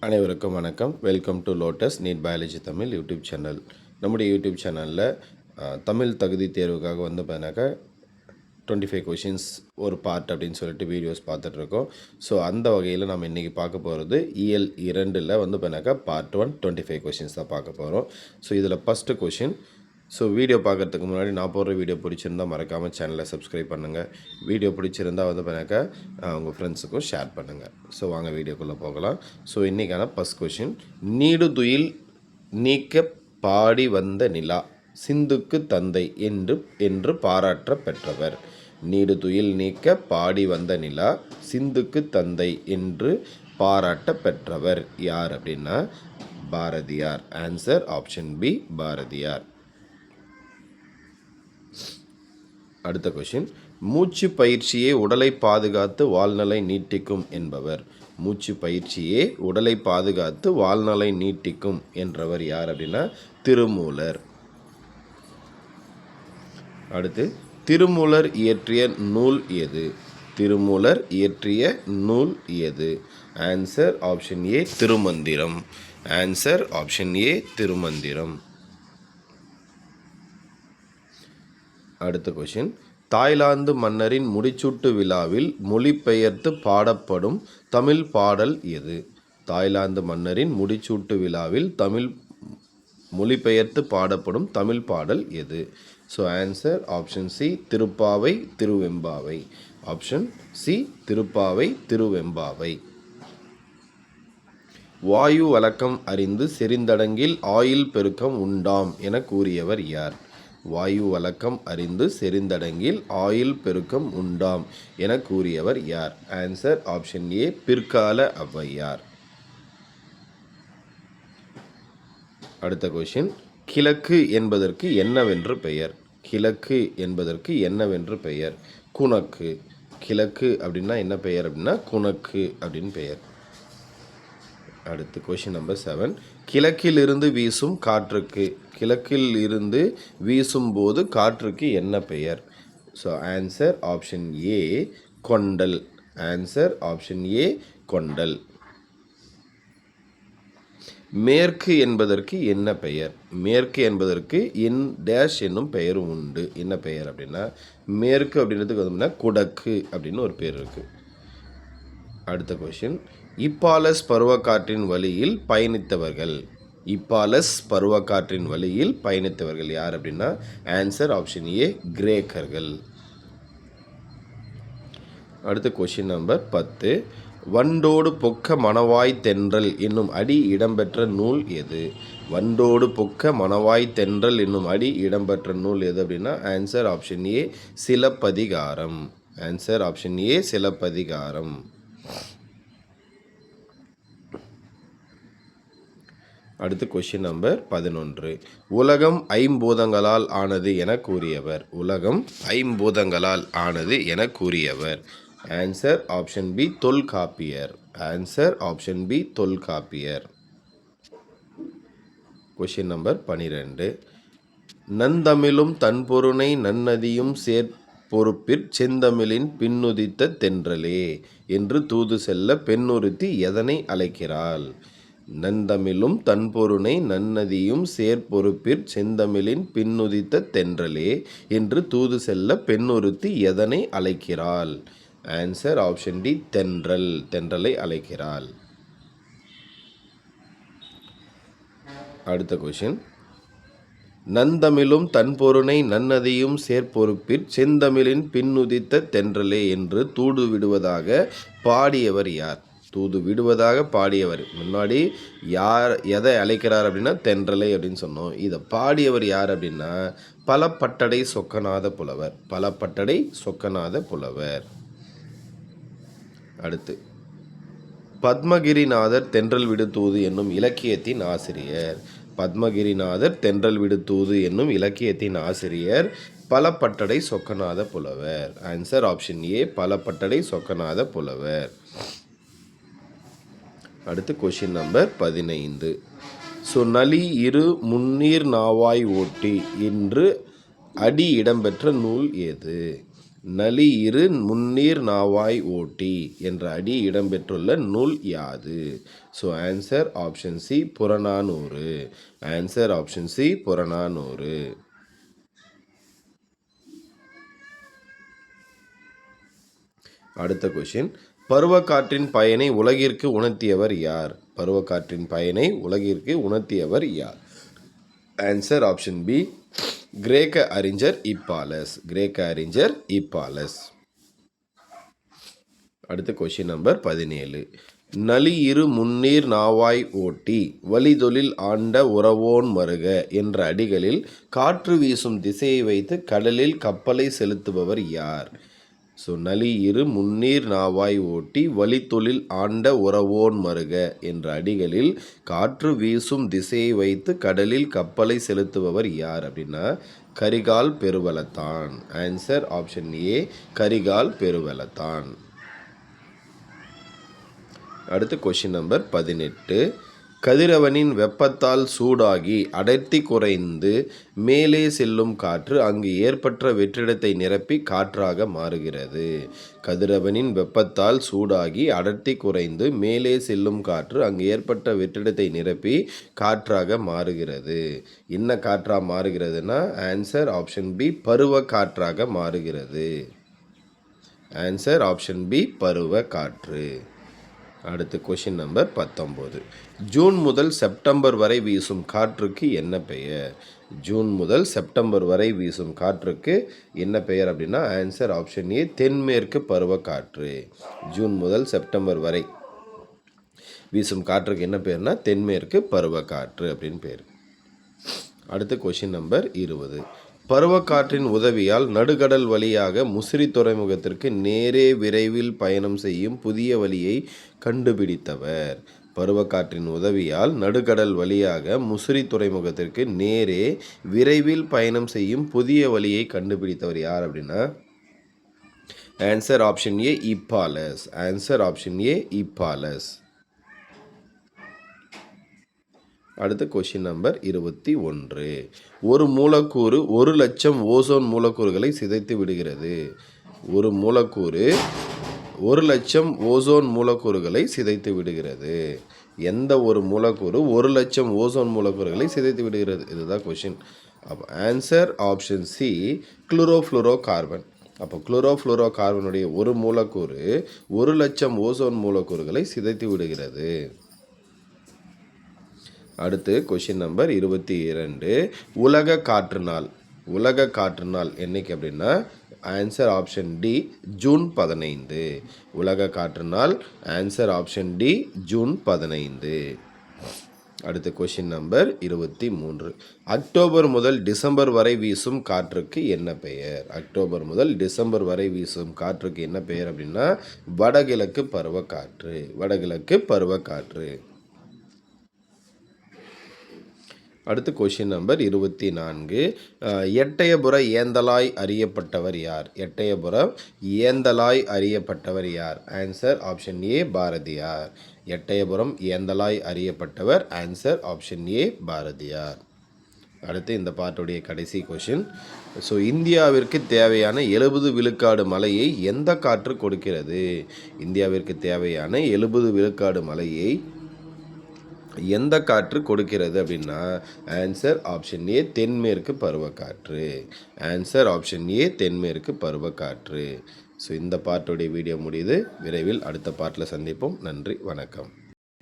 அனைவருக்கும் வணக்கம். Welcome to lotus NEET biology Tamil YouTube channel. நம்முடைய யூடியூப் சேனலில் தமிழ் தகுதி தேர்வுக்காக வந்து பார்த்தினாக்கா 25 கொஷின்ஸ் ஒரு பார்ட் அப்படின்னு சொல்லிட்டு வீடியோஸ் பார்த்துட்ருக்கோம். ஸோ அந்த வகையில் நம்ம இன்றைக்கி பார்க்க போகிறது இயல் 2ல் வந்து பார்த்தினாக்கா பார்ட் 1 25 கொஷின்ஸ் தான் பார்க்க போகிறோம். ஸோ இதில் ஃபஸ்ட்டு கொஷின். ஸோ வீடியோ பார்க்குறதுக்கு முன்னாடி நான் போடுற வீடியோ பிடிச்சிருந்தால் மறக்காமல் சேனலை சப்ஸ்கிரைப் பண்ணுங்கள். வீடியோ பிடிச்சிருந்தால் வந்து பார்த்தாக்கா உங்கள் ஃப்ரெண்ட்ஸுக்கும் ஷேர் பண்ணுங்கள். ஸோ வாங்க வீடியோக்குள்ளே போகலாம். ஸோ இன்றைக்கான ஃபஸ்ட் கொஷின். நீடுதுயில் நீக்க பாடி வந்த நிலா சிந்துக்கு தந்தை என்று பாராட்ட பெற்றவர். நீடுதுயில் நீக்க பாடி வந்த நிலா சிந்துக்கு தந்தை என்று பாராட்ட பெற்றவர் யார் அப்படின்னா Bharathiyar. Answer option B Bharathiyar. அடுத்த கொஷின். மூச்சு பயிற்சியே உடலை பாதுகாத்து வாழ்நலை நீட்டிக்கும் என்பவர். மூச்சு பயிற்சியே உடலை பாதுகாத்து வாழ்நலை நீட்டிக்கும் என்றவர் யார் அப்படின்னா திருமூலர். அடுத்து திருமூலர் இயற்றிய நூல் எது? திருமூலர் இயற்றிய நூல் எது? Answer option A Thirumanthiram. Answer option A Thirumanthiram. அடுத்த கொஷின். தாய்லாந்து மன்னரின் முடிசூட்டு விழாவில் மொழிபெயர்த்து பாடப்படும் தமிழ் பாடல் எது? தாய்லாந்து மன்னரின் முடிசூட்டு விழாவில் மொழிபெயர்த்து பாடப்படும் தமிழ் பாடல் எது? So answer option C Thiruppavai Thiruvempavai. Option C Thiruppavai Thiruvempavai. வாயு வழக்கம் அறிந்து செறிந்தடங்கில் ஆயில் பெருக்கம் உண்டாம் என கூறியவர் யார்? வாயு வழக்கம் அறிந்து செறிந்தடங்கில் ஆயில் பெருக்கம் உண்டாம் என கூறியவர் யார்? ஆன்சர் ஆப்ஷன் ஏ பிற்கால ஔவையார். அடுத்த கொஷின். கிழக்கு என்பதற்கு என்னவென்று பெயர்? கிழக்கு என்பதற்கு என்னவென்று பெயர்? குணக்கு. கிழக்கு அப்படின்னா என்ன பெயர் அப்படின்னா குணக்கு அப்படின்னு பெயர். அடுத்து கொஷின் நம்பர் 7. கிழக்கிலிருந்து வீசும் காற்றுக்கு கிழக்கில் இருந்து வீசும்போது காற்றுக்கு என்ன பெயர்? ஸோ ஆன்சர் ஆப்ஷன் ஏ கொண்டல். ஆன்சர் ஆப்ஷன் ஏ கொண்டல். மேற்கு என்பதற்கு என்ன பெயர்? மேற்கு என்பதற்கு இன் டேஷ் என்னும் பெயரும் உண்டு. என்ன பெயர் அப்படின்னா மேற்கு அப்படின்றதுக்கு வந்து குடக்கு அப்படின்னு ஒரு பேர் இருக்குது. அடுத்த கொஷின். இப்பாலஸ் பருவக்காற்றின் வழியில் பயணித்தவர்கள். இப்பாலஸ் பருவக்காற்றின் வழியில் பயணித்தவர்கள் யார் அப்படின்னா ஆன்சர் ஆப்ஷன் ஏ கிரேக்கர்கள். அடுத்த கொஷின் நம்பர் 10. வண்டோடு பொக்க மணவாய் தென்றல் என்னும் அடி இடம்பெற்ற நூல் எது? வண்டோடு பொக்க மணவாய் தென்றல் என்னும் அடி இடம்பெற்ற நூல் எது அப்படின்னா answer option A Silappathikaram. Answer option A Silappathikaram. அடுத்து கொஷின் நம்பர் 11. உலகம் ஐம்பூதங்களால் ஆனது என கூறியவர். உலகம் ஐம்பூதங்களால் ஆனது என கூறியவர். Answer option B Tholkappiyar. Answer option B Tholkappiyar. Question number 12. நந்தமிழும் தன்பொருணை நன்னதியும் பொறுப்பிற் செந்தமிழின் பின்னுதித்த தென்றலே என்று தூது செல்ல பெண்ணொருத்தி எதனை அழைக்கிறாள்? நந்தமிழும் தன்பொருணை நன்னதியும் பொறுப்பிற் செந்தமிழின் பின்னுதித்த தென்றலே என்று தூது செல்ல பெண்ணொருத்தி எதனை அழைக்கிறாள்? ஆன்சர் ஆப்ஷன் டி தென்றல். தென்றலை அழைக்கிறாள். அடுத்த கொஷின். நந்தமிழும் தன்பொருணை நன்னதியும் பொறுப்பிற் செந்தமிழின் பின்னுதித்த தென்றலே என்று தூது விடுவதாக பாடியவர் யார்? தூது விடுவதாக பாடியவர். முன்னாடி யார் எதை அழைக்கிறார் அப்படின்னா தென்றலை அப்படின்னு சொன்னோம். இதை பாடியவர் யார் அப்படின்னா பலப்பட்டடை சொக்கநாத புலவர். பலப்பட்டடை சொக்கநாத புலவர். அடுத்து பத்மகிரிநாதர் தென்றல் விடுதூது என்னும் இலக்கியத்தின் ஆசிரியர். பத்மகிரிநாதர் தென்றல் விடுதூது என்னும் இலக்கியத்தின் ஆசிரியர் பலப்பட்டடை சொக்கநாத புலவர். ஆன்சர் ஆப்ஷன் ஏ பலப்பட்டடை சொக்கநாத புலவர். அடுத்து கொஷின் நம்பர் 15. ஸோ நலி இரு முன்னீர் நாவாய் ஓட்டி என்று அடி இடம்பெற்ற நூல் எது? நளி இரு முன்னீர் நாவாய் ஓட்டி என்ற அடி இடம்பெற்றுள்ள நூல் யாது? So answer option C Purananuru. Answer option C Purananuru. அடுத்த கொஷின், பருவக்காற்றின் பயனை உலகிற்கு உணர்த்தியவர் யார்? பருவக்காற்றின் பயனை உலகிற்கு உணர்த்தியவர் யார்? ஆன்சர் ஆப்ஷன் பி கிரேக்க அறிஞர் இப்பாலஸ். கிரேக்க அறிஞர் இப்பாலஸ். அடுத்த கொஷின் நம்பர் 17. நளி இரு முன்னீர் நாவாய் ஓட்டி வழிதொழில் ஆண்ட உறவோன் மருக என்ற அடிகளில் காற்று வீசும் திசையை வைத்து கடலில் கப்பலை செலுத்துபவர் யார்? ஸோ நளி இரு முன்னீர் நாவாய் ஓட்டி வழித்தொழில் ஆண்ட உறவோன் மருக என்ற அடிகளில் காற்று வீசும் திசையை வைத்து கடலில் கப்பலை செலுத்துபவர் யார் அப்படின்னா கரிகால் பெருவளத்தான். ஆன்சர் ஆப்ஷன் ஏ கரிகால் பெருவளத்தான். அடுத்து கொஷின் நம்பர் 18. கதிரவனின் வெப்பத்தால் சூடாகி அடர்த்தி குறைந்து மேலே செல்லும் காற்று அங்கு ஏற்பட்ட வெற்றிடத்தை நிரப்பி காற்றாக மாறுகிறது. கதிரவனின் வெப்பத்தால் சூடாகி அடர்த்தி குறைந்து மேலே செல்லும் காற்று அங்கு ஏற்பட்ட வெற்றிடத்தை நிரப்பி காற்றாக மாறுகிறது. என்ன காற்றாக மாறுகிறதுனா ஆன்சர் ஆப்ஷன் பி பருவ காற்றாக மாறுகிறது. ஆன்சர் ஆப்ஷன் பி பருவ காற்று. அடுத்து கொஷின் நம்பர் 19. ஜூன் முதல் செப்டம்பர் வரை வீசும் காற்றுக்கு என்ன பெயர்? ஜூன் முதல் செப்டம்பர் வரை வீசும் காற்றுக்கு என்ன பெயர் அப்படின்னா ஆன்சர் ஆப்ஷன் ஏ தென்மேற்கு பருவக்காற்று. ஜூன் முதல் செப்டம்பர் வரை வீசும் காற்றுக்கு என்ன பெயர்னா தென்மேற்கு பருவக்காற்று அப்படின்னு பேர். அடுத்து கொஷின் நம்பர் 20. பருவக்காற்றின் உதவியால் நடுக்கடல் வழியாக முசிறி துறைமுகத்திற்கு நேரே விரைவில் பயணம் செய்யும் புதிய வழியை கண்டுபிடித்தவர். பருவக்காற்றின் உதவியால் நடுக்கடல் வழியாக முசிறி துறைமுகத்திற்கு நேரே விரைவில் பயணம் செய்யும் புதிய வழியை கண்டுபிடித்தவர் யார் அப்படின்னா answer option A Hippalus. Answer option A Hippalus. அடுத்த கொஷின் நம்பர் 21. ஒரு மூலக்கூறு 1,00,000 ஓசோன் மூலக்கூறுகளை சிதைத்து விடுகிறது. ஒரு மூலக்கூறு 1,00,000 ஓசோன் மூலக்கூறுகளை சிதைத்து விடுகிறது. எந்த ஒரு மூலக்கூறு 1,00,000 ஓசோன் மூலக்கூறுகளை சிதைத்து விடுகிறது? இதுதான் கொஷின். அப்போ answer option C chlorofluoro carbon. அப்போ குளோரோஃப்ளூரோ கார்பனுடைய ஒரு மூலக்கூறு 1,00,000 ஓசோன் மூலக்கூறுகளை சிதைத்து விடுகிறது. அடுத்து கொஷின் நம்பர் 22. உலக காற்று நாள். உலக காற்று நாள் என்னைக்கு அப்படின்னா ஆன்சர் ஆப்ஷன் டி ஜூன் 15. உலக காற்று நாள் ஆன்சர் ஆப்ஷன் டி ஜூன் 15. அடுத்து கொஷின் நம்பர் 23. அக்டோபர் முதல் டிசம்பர் வரை வீசும் காற்றுக்கு என்ன பெயர்? அக்டோபர் முதல் டிசம்பர் வரை வீசும் காற்றுக்கு என்ன பெயர் அப்படின்னா வடகிழக்கு பருவக்காற்று. வடகிழக்கு பருவக்காற்று. அடுத்து கொஷின் நம்பர் 24. எட்டயபுர ஏந்தலாய் அறியப்பட்டவர் யார்? எட்டயபுர ஏந்தலாய் அறியப்பட்டவர் யார்? Answer option A Bharathiyar. Ettayapuram ஏந்தலாய் அறியப்பட்டவர் ஆன்சர் ஆப்ஷன் ஏ பாரதியார். அடுத்து இந்த பாட்டுடைய கடைசி கொஷின். ஸோ இந்தியாவிற்கு தேவையான 70 விழுக்காடு மழையை எந்த காற்று கொடுக்கிறது? இந்தியாவிற்கு தேவையான 70 விழுக்காடு மழையை எந்த காற்று கொடுக்கிறது அப்படின்னா ஆன்சர் ஆப்ஷன் ஏ தென்மேற்கு பருவக்காற்று. ஆன்சர் ஆப்ஷன் ஏ தென்மேற்கு பருவக்காற்று. ஸோ இந்த பாட்டுடைய வீடியோ முடியுது. விரைவில் அடுத்த பாட்டில் சந்திப்போம். நன்றி, வணக்கம்.